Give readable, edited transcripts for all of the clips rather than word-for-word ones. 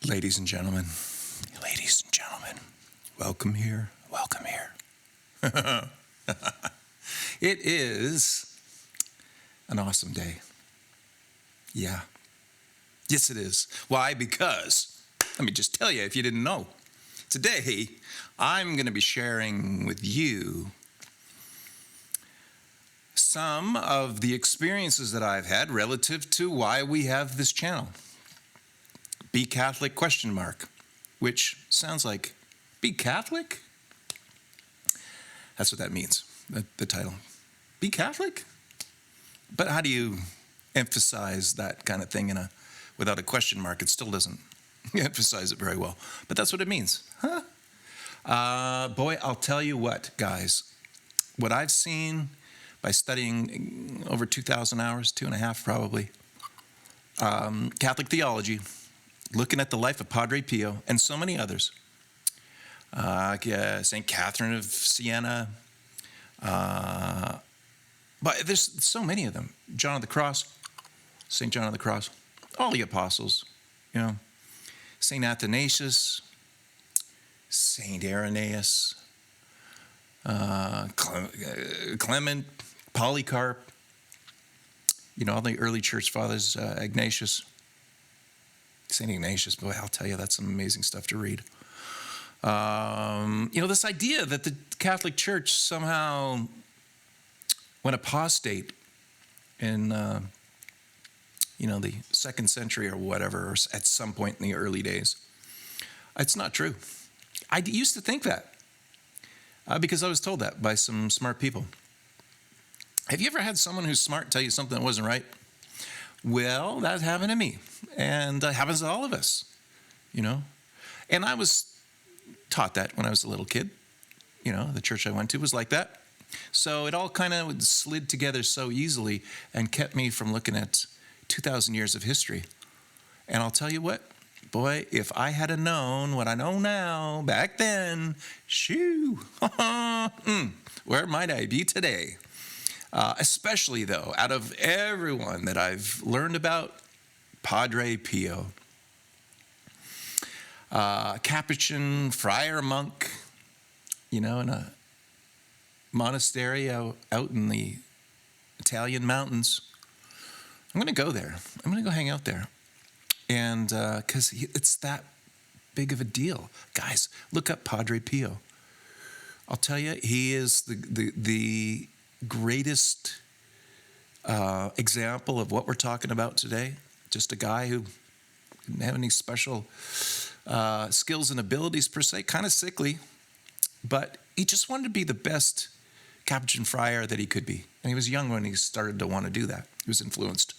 Ladies and gentlemen, welcome here. It is an awesome day. Yeah. Yes, it is. Why? Because, let me just tell you if you didn't know, today I'm going to be sharing with you some of the experiences that I've had relative to why we have this channel. Be Catholic ? Which sounds like, be Catholic? That's what that means, the title. Be Catholic? But how do you emphasize that kind of thing without a question mark? It still doesn't emphasize it very well. But that's what it means. Boy, I'll tell you what, guys. What I've seen by studying over 2,000 hours, 2.5 probably, Catholic theology, looking at the life of Padre Pio and so many others, St. Catherine of Siena, but there's so many of them. John of the Cross, St. John of the Cross, all the apostles, St. Athanasius, St. Irenaeus, Clement, Polycarp, all the early church fathers, Ignatius, St. Ignatius. Boy, I'll tell you, that's some amazing stuff to read. This idea that the Catholic Church somehow went apostate in, the 2nd century or whatever, or at some point in the early days. It's not true. I used to think that because I was told that by some smart people. Have you ever had someone who's smart tell you something that wasn't right? Well, that happened to me, and it happens to all of us, And I was taught that when I was a little kid. The church I went to was like that. So it all kind of slid together so easily and kept me from looking at 2,000 years of history. And I'll tell you what, boy, if I had known what I know now back then, shoo, where might I be today? Especially, though, out of everyone that I've learned about, Padre Pio, Capuchin friar monk, in a monastery out in the Italian mountains. I'm going to go there. I'm going to go hang out there. And because it's that big of a deal. Guys, look up Padre Pio. I'll tell you, he is the greatest example of what we're talking about today. Just a guy who didn't have any special skills and abilities per se, kind of sickly, but he just wanted to be the best Capuchin friar that he could be. And he was young when he started to want to do that. He was influenced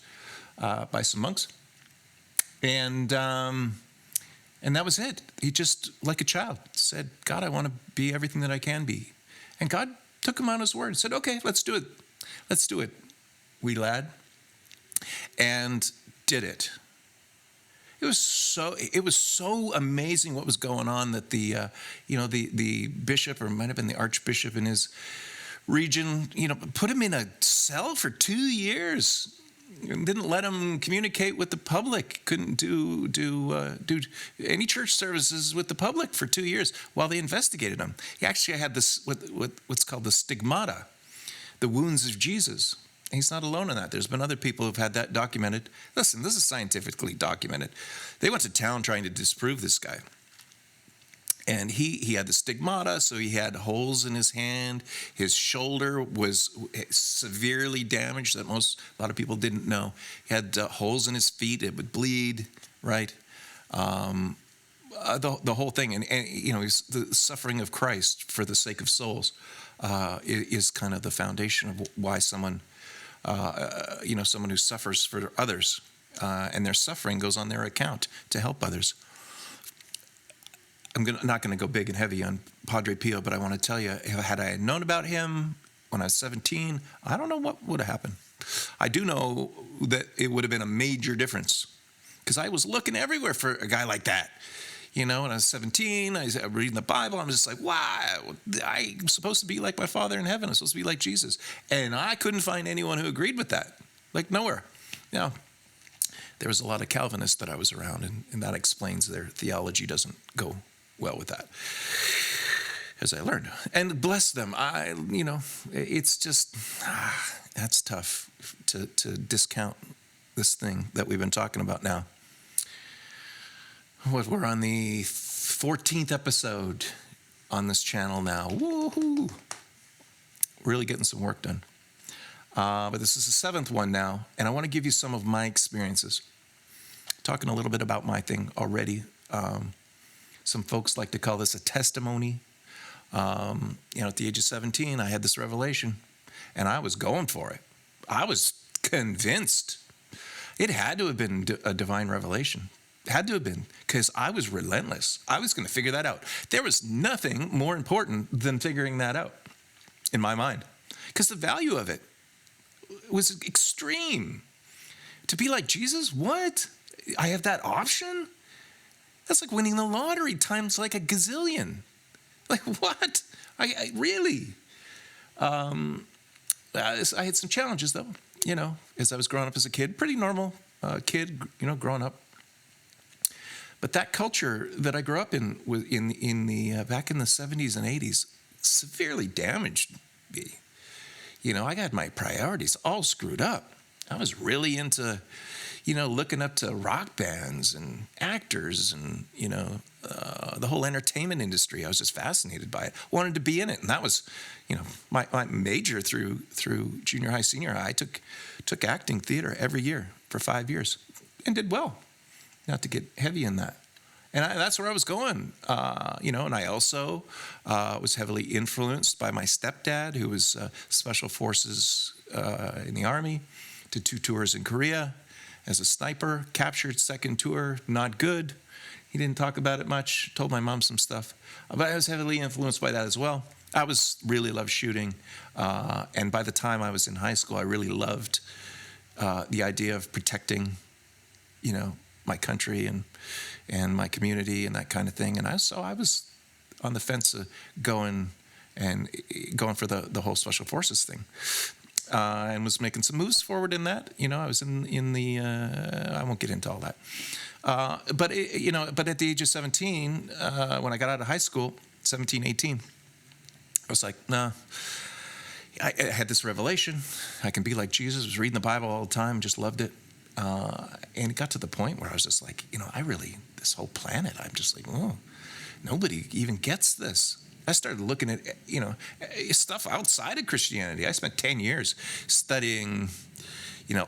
by some monks. And that was it. He just, like a child, said, God, I want to be everything that I can be. And God took him on his word, said, okay, let's do it. Let's do it, wee lad. And did it. It was so amazing what was going on that the bishop, or it might have been the archbishop in his region, put him in a cell for 2 years. Didn't let him communicate with the public. Couldn't do any church services with the public for 2 years while they investigated him. He actually had this what's called the stigmata, the wounds of Jesus. He's not alone in that. There's been other people who've had that documented. Listen, this is scientifically documented. They went to town trying to disprove this guy. And he had the stigmata, so he had holes in his hand. His shoulder was severely damaged that a lot of people didn't know. He had holes in his feet. It would bleed, right? The whole thing. And the suffering of Christ for the sake of souls is kind of the foundation of why someone who suffers for others and their suffering goes on their account to help others. I'm not going to go big and heavy on Padre Pio, but I want to tell you, had I known about him when I was 17, I don't know what would have happened. I do know that it would have been a major difference because I was looking everywhere for a guy like that. When I was 17, I was reading the Bible. I'm just like, wow, I'm supposed to be like my Father in heaven. I'm supposed to be like Jesus. And I couldn't find anyone who agreed with that. Like nowhere. there was a lot of Calvinists that I was around, and that explains their theology doesn't go well with that, as I learned. And bless them. It's just, that's tough to discount this thing that we've been talking about now. We're on the 14th episode on this channel now. Woohoo! Really getting some work done. But this is the 7th one now, and I want to give you some of my experiences. Talking a little bit about my thing already. Some folks like to call this a testimony. At the age of 17, I had this revelation, and I was going for it. I was convinced. It had to have been a divine revelation. Had to have been, because I was relentless. I was going to figure that out. There was nothing more important than figuring that out in my mind, because the value of it was extreme. To be like Jesus, what? I have that option? That's like winning the lottery times like a gazillion. Like what? I really? I had some challenges though, as I was growing up as a kid. Pretty normal kid, growing up. But that culture that I grew up in the back in the 70s and 80s severely damaged me. I got my priorities all screwed up. I was really into, looking up to rock bands and actors and, the whole entertainment industry. I was just fascinated by it. Wanted to be in it. And that was, my major through junior high, senior high. I took acting theater every year for 5 years and did well. Not to get heavy in that. And that's where I was going, and I also was heavily influenced by my stepdad, who was Special Forces in the Army, did 2 tours in Korea as a sniper, captured second tour, not good. He didn't talk about it much, told my mom some stuff. But I was heavily influenced by that as well. I really loved shooting. And by the time I was in high school, I really loved the idea of protecting, my country and my community and that kind of thing. And I was on the fence of going for the whole Special Forces thing, and was making some moves forward in that. I was in the I won't get into all that. But at the age of 17, when I got out of high school, 17, 18, I was like, nah. I had this revelation. I can be like Jesus. I was reading the Bible all the time, just loved it. And it got to the point where I was just like, this whole planet, I'm just like, oh, nobody even gets this. I started looking at, stuff outside of Christianity. I spent 10 years studying,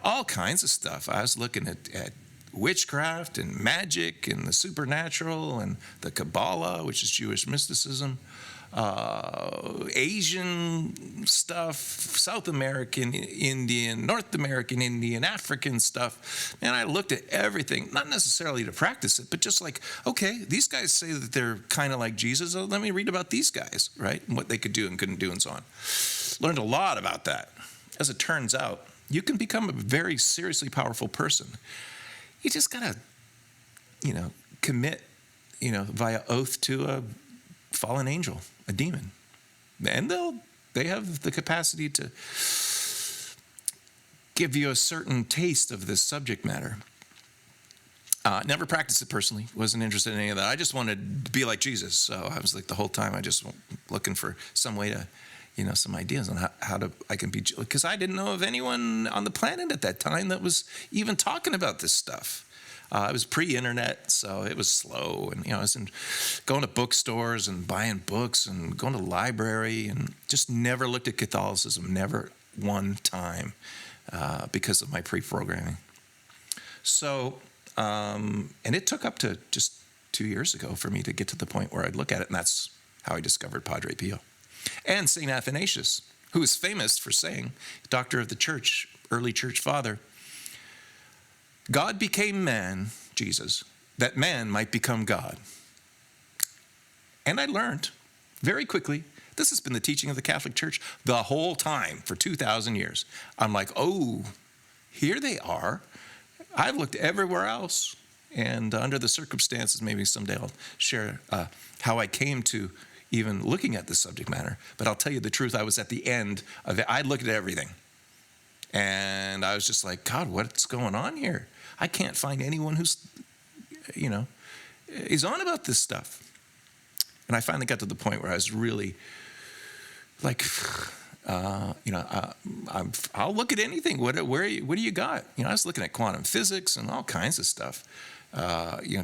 all kinds of stuff. I was looking at witchcraft and magic and the supernatural and the Kabbalah, which is Jewish mysticism. Asian stuff, South American Indian, North American Indian, African stuff. And I looked at everything, not necessarily to practice it, but just like, okay, these guys say that they're kind of like Jesus. So let me read about these guys, right? And what they could do and couldn't do and so on. Learned a lot about that. As it turns out, you can become a very seriously powerful person. You just got to, commit, via oath to a fallen angel, a demon, and they have the capacity to give you a certain taste of this subject matter. Never practiced it personally, wasn't interested in any of that. I just wanted to be like Jesus, so I was like the whole time I just looking for some way to, some ideas on I can be, because I didn't know of anyone on the planet at that time that was even talking about this stuff. It was pre-internet, so it was slow. And, I was going to bookstores and buying books and going to the library and just never looked at Catholicism, never one time, because of my pre-programming. So, and it took up to just 2 years ago for me to get to the point where I'd look at it, and that's how I discovered Padre Pio. And St. Athanasius, who is famous for saying, doctor of the church, early church father, God became man, Jesus, that man might become God. And I learned very quickly, this has been the teaching of the Catholic Church the whole time for 2,000 years. I'm like, oh, here they are. I've looked everywhere else. And under the circumstances, maybe someday I'll share how I came to even looking at this subject matter. But I'll tell you the truth, I was at the end of it. I looked at everything. And I was just like, God, what's going on here? I can't find anyone who's, is on about this stuff. And I finally got to the point where I was really like, I'll look at anything. What do you got? I was looking at quantum physics and all kinds of stuff.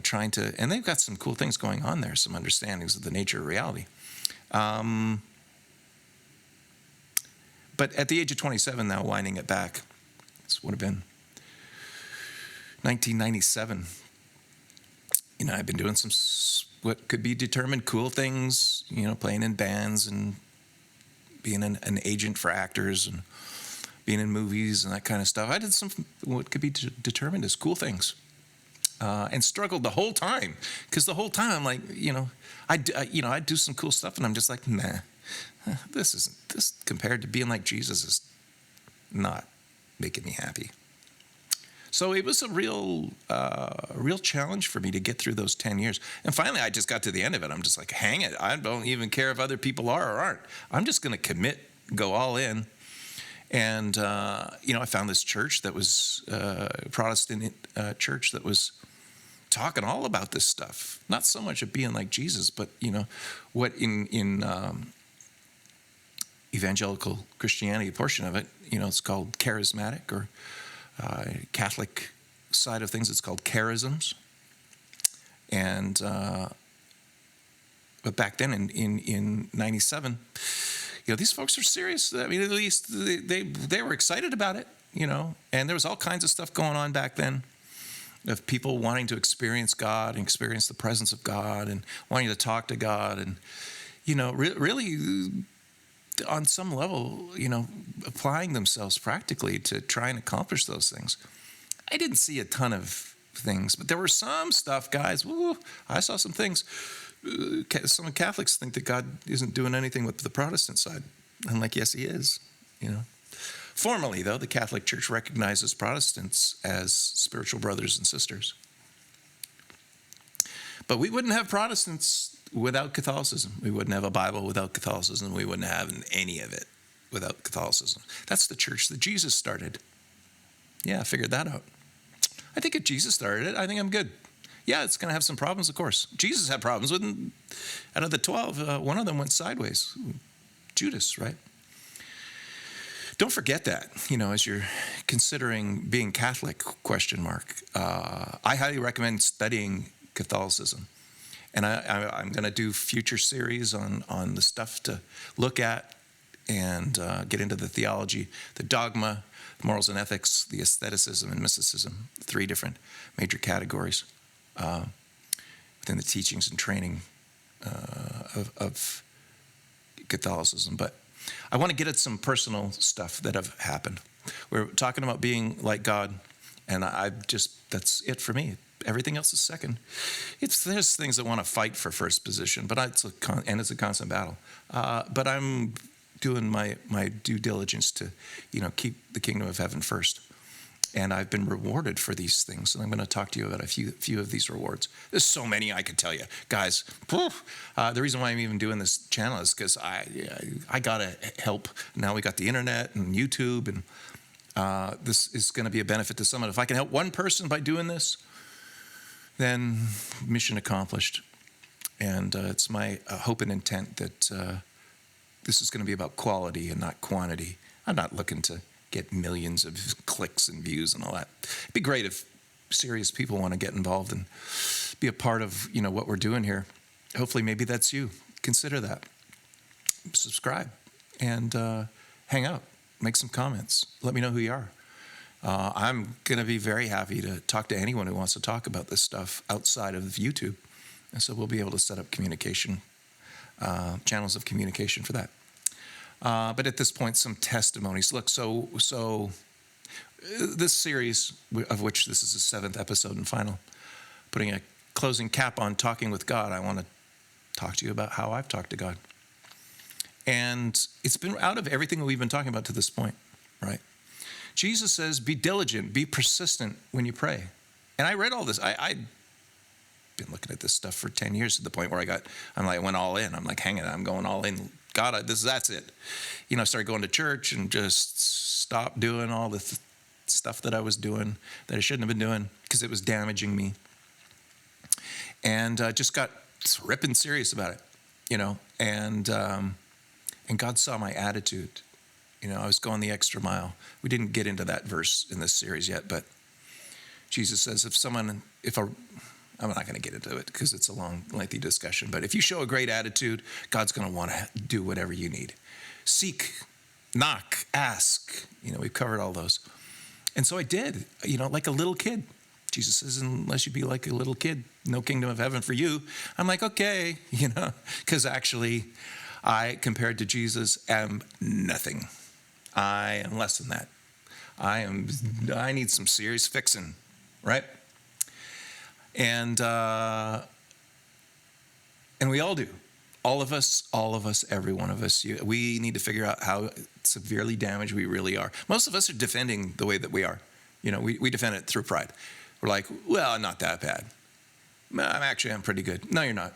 Trying to, and they've got some cool things going on there, some understandings of the nature of reality. But at the age of 27 now, winding it back, this would have been 1997. I've been doing some what could be determined cool things, playing in bands and being an agent for actors and being in movies and that kind of stuff. I did some what could be determined as cool things, and struggled the whole time, because the whole time I'm like, I do some cool stuff and I'm just like, nah, this compared to being like Jesus is not making me happy. So it was a real challenge for me to get through those 10 years. And finally, I just got to the end of it. I'm just like, hang it. I don't even care if other people are or aren't. I'm just going to commit, go all in. And, I found this church that was a Protestant church that was talking all about this stuff. Not so much of being like Jesus, but, what in evangelical Christianity, a portion of it, it's called charismatic, or Catholic side of things, it's called charisms. And but back then in 97, these folks are serious. I mean, at least they were excited about it, and there was all kinds of stuff going on back then of people wanting to experience God and experience the presence of God and wanting to talk to God, and really on some level, applying themselves practically to try and accomplish those things. I didn't see a ton of things, but there were some stuff, guys. Woo, I saw some things. Some Catholics think that God isn't doing anything with the Protestant side. I'm like, yes, he is. Formally, though, the Catholic Church recognizes Protestants as spiritual brothers and sisters. But we wouldn't have Protestants without Catholicism. We wouldn't have a Bible without Catholicism. We wouldn't have any of it without Catholicism. That's the church that Jesus started. Yeah, I figured that out. I think if Jesus started it, I think I'm good. Yeah, it's going to have some problems, of course. Jesus had problems with them. Out of the 12, one of them went sideways. Judas, right? Don't forget that, as you're considering being Catholic, ? I highly recommend studying Catholicism. And I'm going to do future series on the stuff to look at and get into the theology, the dogma, morals and ethics, the aestheticism and mysticism, 3 different major categories within the teachings and training of Catholicism. But I want to get at some personal stuff that have happened. We're talking about being like God, and that's it for me. Everything else is second. There's things that want to fight for first position, but it's a constant battle. But I'm doing my due diligence to, keep the kingdom of heaven first. And I've been rewarded for these things, and I'm going to talk to you about a few of these rewards. There's so many I could tell you, guys. The reason why I'm even doing this channel is because I got to help. Now we got the internet and YouTube, and this is going to be a benefit to someone. If I can help one person by doing this, then mission accomplished. And it's my hope and intent that this is going to be about quality and not quantity. I'm not looking to get millions of clicks and views and all that. It'd be great if serious people want to get involved and be a part of, what we're doing here. Hopefully, maybe that's you. Consider that. Subscribe and hang out. Make some comments. Let me know who you are. I'm going to be very happy to talk to anyone who wants to talk about this stuff outside of YouTube. And so we'll be able to set up communication, channels of communication for that. But at this point, some testimonies. Look, so this series, of which this is the 7th episode and final, putting a closing cap on talking with God, I want to talk to you about how I've talked to God. And it's been out of everything that we've been talking about to this point, right? Jesus says, be diligent, be persistent when you pray. And I read all this. I've been looking at this stuff for 10 years to the point where I went all in. I'm like, hang it, I'm going all in. God, that's it. I started going to church and just stopped doing all the stuff that I was doing that I shouldn't have been doing because it was damaging me. And just got ripping serious about it, and God saw my attitude. I was going the extra mile. We didn't get into that verse in this series yet, but Jesus says, I'm not going to get into it because it's a long, lengthy discussion, but if you show a great attitude, God's going to want to do whatever you need. Seek, knock, ask. We've covered all those. And so I did, like a little kid. Jesus says, unless you be like a little kid, no kingdom of heaven for you. I'm like, okay, because actually I, compared to Jesus, am nothing. I am less than that. I need some serious fixing, right? And we all do. All of us, every one of us. We need to figure out how severely damaged we really are. Most of us are defending the way that we are. We defend it through pride. We're like, well, I'm not that bad. I'm pretty good. No, you're not.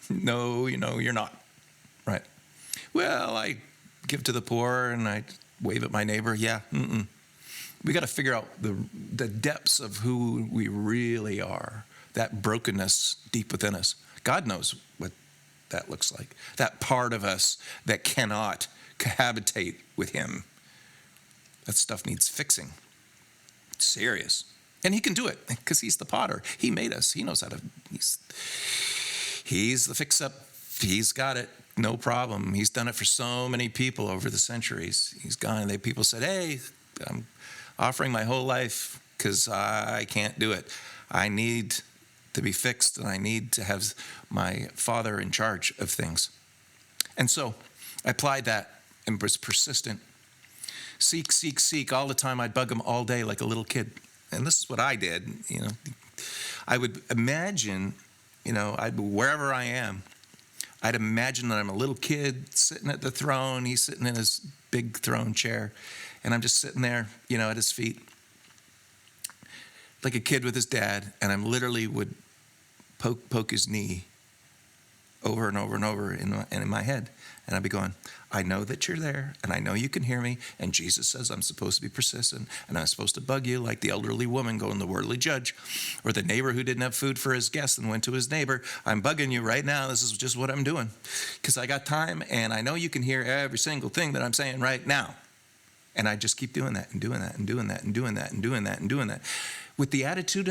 No, you're not. Right? Well, I give to the poor and I wave at my neighbor. Yeah. We got to figure out the depths of who we really are, that brokenness deep within us. God knows what that looks like, that part of us that cannot cohabitate with him. That stuff needs fixing. It's serious. And he can do it because he's the potter. He made us. He knows how to, he's the fix-up. He's got it. No problem. He's done it for so many people over the centuries. He's gone. People said, hey, I'm offering my whole life because I can't do it. I need to be fixed and I need to have my Father in charge of things. And so I applied that and was persistent. Seek, seek, seek. All the time I'd bug him all day like a little kid. And this is what I did, I would imagine, wherever I am, I'd imagine that I'm a little kid sitting at the throne. He's sitting in his big throne chair. And I'm just sitting there, at his feet, like a kid with his dad. And I literally would poke his knee over and over and over in my head. And I'd be going, I know that you're there, and I know you can hear me, and Jesus says I'm supposed to be persistent, and I'm supposed to bug you like the elderly woman going to the worldly judge, or the neighbor who didn't have food for his guest and went to his neighbor. I'm bugging you right now. This is just what I'm doing, because I got time, and I know you can hear every single thing that I'm saying right now. And I just keep doing that and doing that and doing that and doing that and doing that and doing that, with the attitude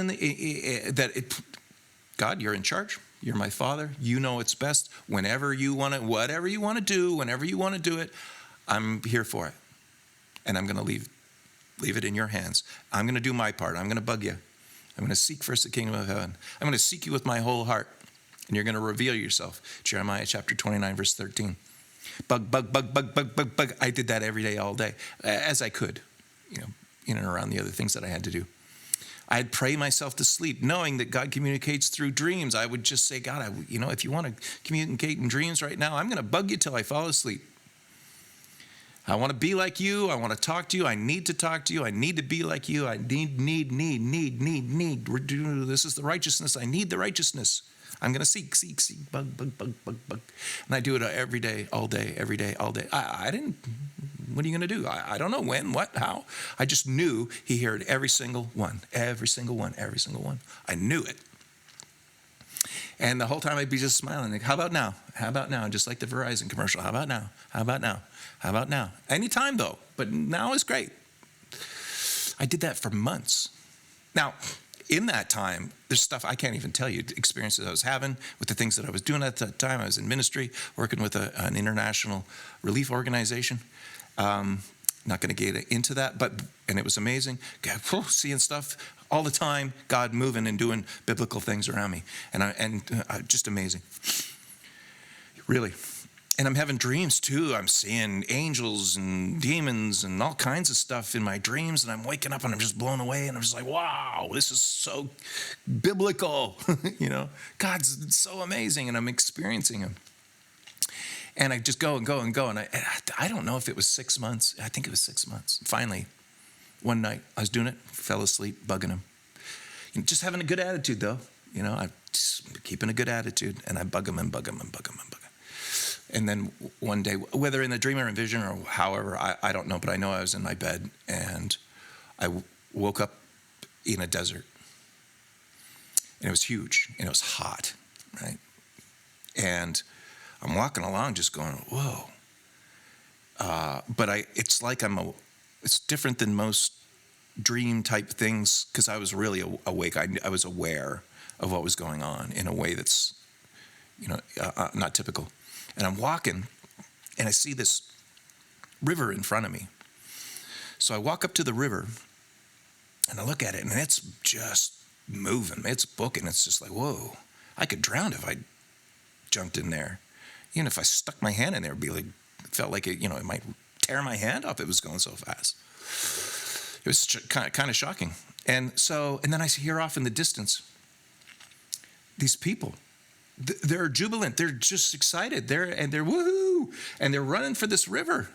God, you're in charge. You're my Father. You know what's best. Whenever you want to, whatever you want to do, whenever you want to do it, I'm here for it. And I'm going to leave it in your hands. I'm going to do my part. I'm going to bug you. I'm going to seek first the kingdom of heaven. I'm going to seek you with my whole heart. And you're going to reveal yourself. Jeremiah chapter 29, verse 13. Bug, bug, bug, bug, bug, bug, bug. I did that every day, all day, as I could, in and around the other things that I had to do. I'd pray myself to sleep, knowing that God communicates through dreams. I would just say, God, if you want to communicate in dreams right now, I'm going to bug you till I fall asleep. I want to be like you. I want to talk to you. I need to talk to you. I need to be like you. I need. This is the righteousness. I need the righteousness. I'm going to seek, bug, bug, bug, bug, bug. And I do it every day, all day, every day, all day. I didn't, what are you going to do? I don't know when, what, how. I just knew he heard every single one, every single one, every single one. I knew it. And the whole time I'd be just smiling. Like, how about now? How about now? Just like the Verizon commercial. How about now? How about now? How about now? Anytime though, but now is great. I did that for months. Now, in that time, there's stuff I can't even tell you, experiences I was having with the things that I was doing at that time. I was in ministry, working with an international relief organization. Not going to get into that, and it was amazing. Seeing stuff all the time, God moving and doing biblical things around me, and just amazing, really. And I'm having dreams too. I'm seeing angels and demons and all kinds of stuff in my dreams, and I'm waking up and I'm just blown away, and I'm just like, wow, this is so biblical. God's so amazing, and I'm experiencing him. And I just go and go and go, and I don't know if it was 6 months. I think it was 6 months. Finally, one night I was doing it, fell asleep, bugging him. Just having a good attitude though. I'm just keeping a good attitude, and I bug him and bug him and bug him and bug him. And then one day, whether in a dream or in vision or however, I don't know, but I know I was in my bed, and woke up in a desert, and it was huge, and it was hot, right? And I'm walking along just going, whoa. But it's like it's different than most dream type things, because I was really awake. I was aware of what was going on in a way that's, not typical. And I'm walking, and I see this river in front of me. So I walk up to the river, and I look at it, and it's just moving. It's booking. It's just like, whoa, I could drown if I jumped in there. Even if I stuck my hand in there, it felt like it might tear my hand off. It was going so fast. It was kind of shocking. And then I hear off in the distance these people. They're jubilant. They're just excited. They're woohoo, and they're running for this river.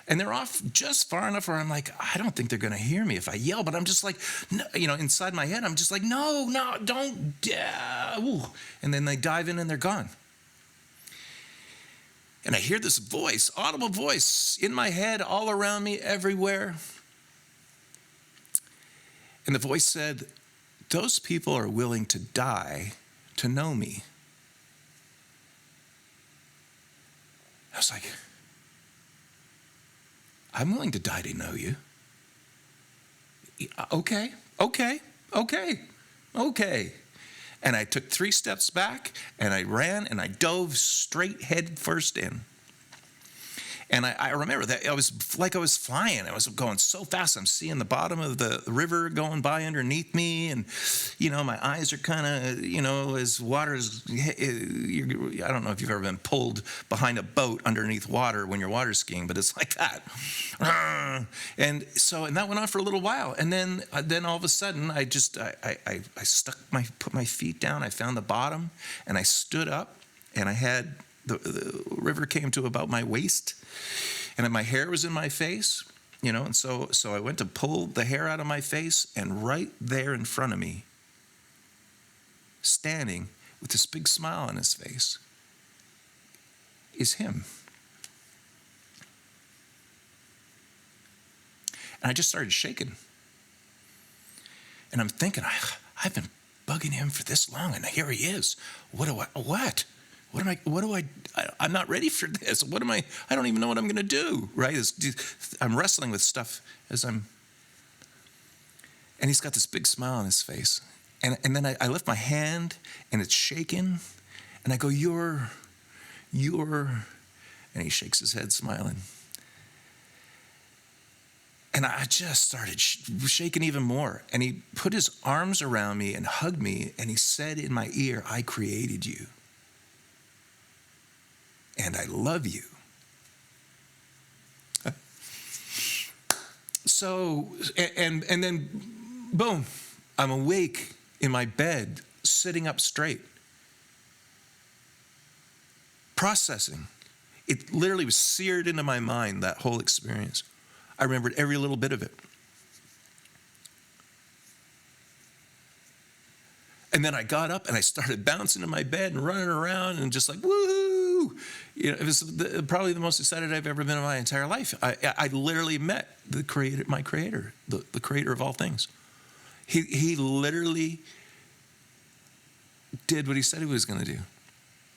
And they're off just far enough where I'm like, I don't think they're going to hear me if I yell. But I'm just like, no, inside my head, I'm just like, no, don't. And then they dive in and they're gone. And I hear this voice, audible voice in my head, all around me, everywhere. And the voice said, those people are willing to die to know me. I was like, I'm willing to die to know you. Okay. And I took 3 steps back, and I ran, and I dove straight head first in. And I remember that I was flying. I was going so fast. I'm seeing the bottom of the river going by underneath me. And, my eyes are kind of, as water's, I don't know if you've ever been pulled behind a boat underneath water when you're water skiing, but it's like that. And that went on for a little while. And then all of a sudden, I put my feet down. I found the bottom, and I stood up, and I had, the river came to about my waist, and my hair was in my face, and so I went to pull the hair out of my face, and right there in front of me, standing with this big smile on his face, is him. And I just started shaking. And I'm thinking, I've been bugging him for this long, and here he is. I'm not ready for this. I don't even know what I'm going to do, right? I'm wrestling with stuff and he's got this big smile on his face. And then I lift my hand, and it's shaking, and I go, you're, and he shakes his head smiling. And I just started shaking even more. And he put his arms around me and hugged me, and he said in my ear, I created you. And I love you. So, and then, boom, I'm awake in my bed, sitting up straight, processing. It literally was seared into my mind, that whole experience. I remembered every little bit of it. And then I got up, and I started bouncing in my bed and running around and just like, woo! It was probably the most excited I've ever been in my entire life. I literally met my creator, the creator of all things. He literally did what he said he was going to do.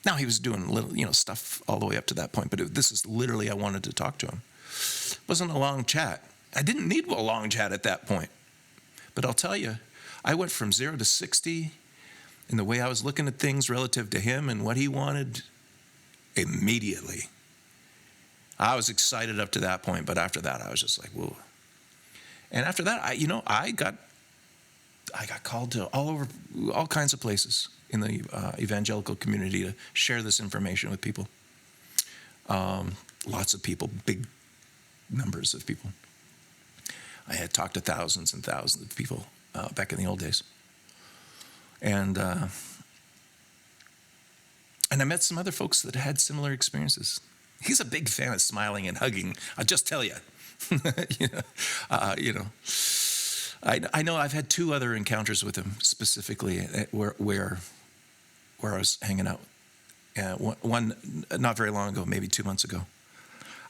Now, he was doing little, stuff all the way up to that point, but this is literally, I wanted to talk to him. It wasn't a long chat. I didn't need a long chat at that point. But I'll tell you, I went from 0 to 60 in the way I was looking at things relative to him and what he wanted immediately. I was excited up to that point, but after that, I was just like, whoa. And after that, I got called to all kinds of places in the evangelical community to share this information with people. Lots of people, big numbers of people. I had talked to thousands and thousands of people back in the old days. And I met some other folks that had similar experiences. He's a big fan of smiling and hugging. I'll just tell you. I know I've had 2 other encounters with him specifically where I was hanging out. One not very long ago, maybe 2 months ago.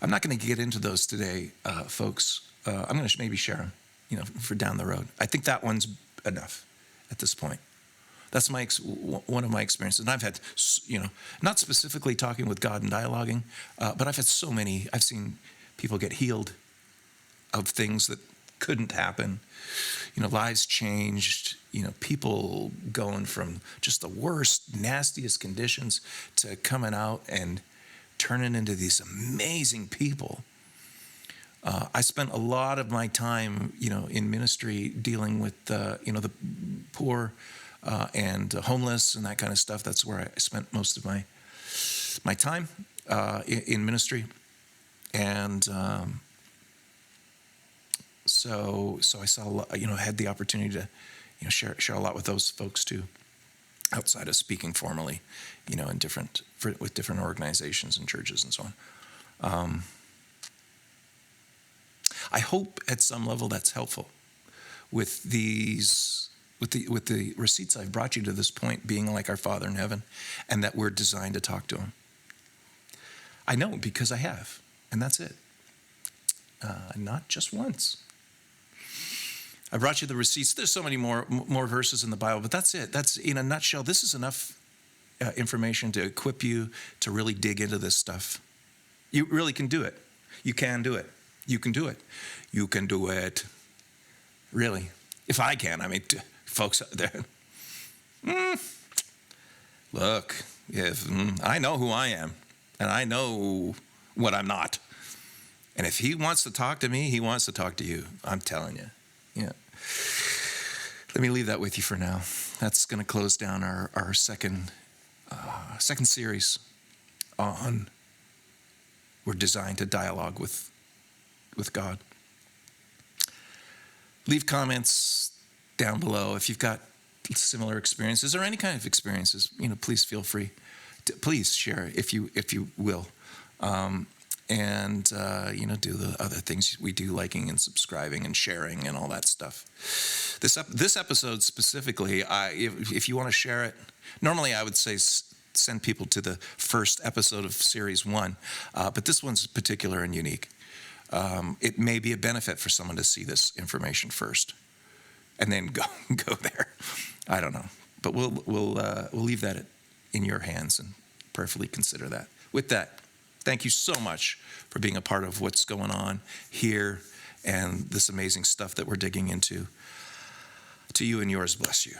I'm not going to get into those today, folks. I'm going to maybe share them. for down the road. I think that one's enough at this point. That's one of my experiences. And I've had, not specifically talking with God and dialoguing, but I've had I've seen people get healed of things that couldn't happen. Lives changed, people going from just the worst, nastiest conditions to coming out and turning into these amazing people. I spent a lot of my time, in ministry dealing with, the poor and homeless and that kind of stuff. That's where I spent most of my time in ministry. And so I saw a lot, had the opportunity to, share a lot with those folks too, outside of speaking formally, with different organizations and churches and so on. I hope at some level that's helpful with the receipts I've brought you to this point, being like our Father in heaven, and that we're designed to talk to him. I know because I have, and that's it. Not just once. I brought you the receipts. There's so many more verses in the Bible, but that's it. That's, in a nutshell, this is enough information to equip you to really dig into this stuff. You really can do it. You can do it. You can do it. You can do it. Really. If I can, folks out there. Look, I know who I am, and I know what I'm not. And if he wants to talk to me, he wants to talk to you. I'm telling you. Yeah. Let me leave that with you for now. That's going to close down our second series on we're designed to dialogue with God. Leave comments down below if you've got similar experiences or any kind of experiences. Please feel free to please share if you will. And do the other things we do, liking and subscribing and sharing and all that stuff. This episode specifically, if you want to share it, normally I would say send people to the first episode of series 1, but this one's particular and unique. It may be a benefit for someone to see this information first, and then go there. I don't know, but we'll leave that in your hands and prayerfully consider that. With that, thank you so much for being a part of what's going on here and this amazing stuff that we're digging into. To you and yours, bless you.